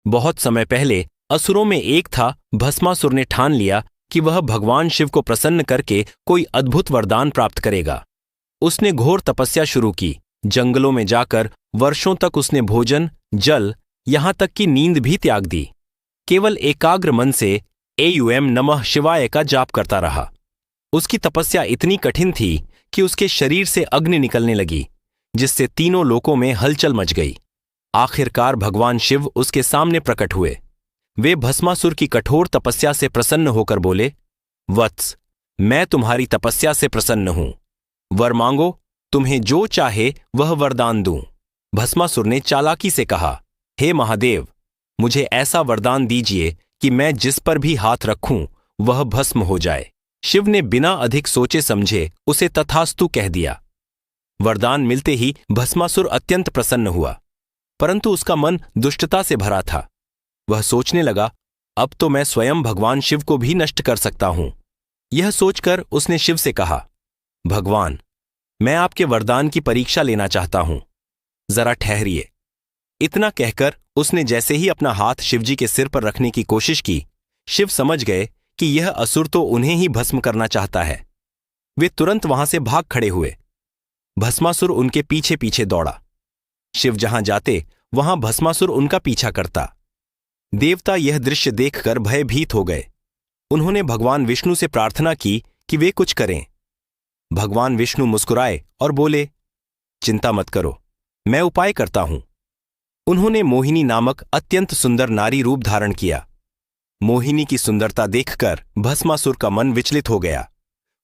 बहुत समय पहले असुरों में एक था भस्मासुर ने ठान लिया कि वह भगवान शिव को प्रसन्न करके कोई अद्भुत वरदान प्राप्त करेगा। उसने घोर तपस्या शुरू की। जंगलों में जाकर वर्षों तक उसने भोजन, जल, यहां तक कि नींद भी त्याग दी। केवल एकाग्र मन से एयुएम नमः शिवाय का जाप करता रहा। उसकी तपस्या इतनी कठिन थी कि उसके शरीर से अग्नि निकलने लगी, जिससे तीनों लोकों में हलचल मच गई। आखिरकार भगवान शिव उसके सामने प्रकट हुए। वे भस्मासुर की कठोर तपस्या से प्रसन्न होकर बोले, वत्स, मैं तुम्हारी तपस्या से प्रसन्न हूं। वर मांगो, तुम्हें जो चाहे वह वरदान दूं। भस्मासुर ने चालाकी से कहा, हे महादेव, मुझे ऐसा वरदान दीजिए कि मैं जिस पर भी हाथ रखूं वह भस्म हो जाए। शिव ने बिना अधिक सोचे समझे उसे तथास्तु कह दिया। वरदान मिलते ही भस्मासुर अत्यंत प्रसन्न हुआ, परंतु उसका मन दुष्टता से भरा था। वह सोचने लगा, अब तो मैं स्वयं भगवान शिव को भी नष्ट कर सकता हूं। यह सोचकर उसने शिव से कहा, भगवान, मैं आपके वरदान की परीक्षा लेना चाहता हूं, जरा ठहरिए। इतना कहकर उसने जैसे ही अपना हाथ शिवजी के सिर पर रखने की कोशिश की, शिव समझ गए कि यह असुर तो उन्हें ही भस्म करना चाहता है। वे तुरंत वहां से भाग खड़े हुए। भस्मासुर उनके पीछे पीछे दौड़ा। शिव जहां जाते वहां भस्मासुर उनका पीछा करता। देवता यह दृश्य देखकर भयभीत हो गए। उन्होंने भगवान विष्णु से प्रार्थना की कि वे कुछ करें। भगवान विष्णु मुस्कुराए और बोले, चिंता मत करो, मैं उपाय करता हूं। उन्होंने मोहिनी नामक अत्यंत सुंदर नारी रूप धारण किया। मोहिनी की सुंदरता देखकर भस्मासुर का मन विचलित हो गया।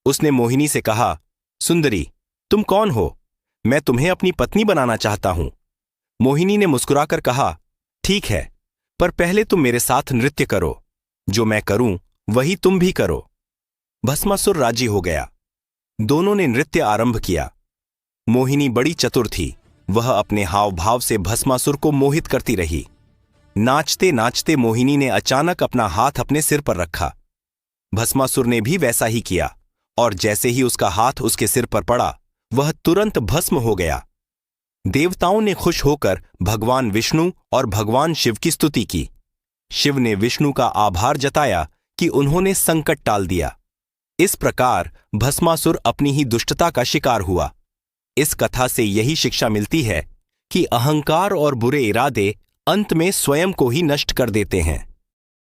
उसने मोहिनी से कहा, सुंदरी, तुम कौन हो? मैं तुम्हें अपनी पत्नी बनाना चाहता हूं। मोहिनी ने मुस्कुराकर कहा, ठीक है, पर पहले तुम मेरे साथ नृत्य करो। जो मैं करूं वही तुम भी करो। भस्मासुर राजी हो गया। दोनों ने नृत्य आरंभ किया। मोहिनी बड़ी चतुर थी। वह अपने हाव भाव से भस्मासुर को मोहित करती रही। नाचते नाचते मोहिनी ने अचानक अपना हाथ अपने सिर पर रखा। भस्मासुर ने भी वैसा ही किया, और जैसे ही उसका हाथ उसके सिर पर पड़ा, वह तुरंत भस्म हो गया। देवताओं ने खुश होकर भगवान विष्णु और भगवान शिव की स्तुति की। शिव ने विष्णु का आभार जताया कि उन्होंने संकट टाल दिया। इस प्रकार भस्मासुर अपनी ही दुष्टता का शिकार हुआ। इस कथा से यही शिक्षा मिलती है कि अहंकार और बुरे इरादे अंत में स्वयं को ही नष्ट कर देते हैं।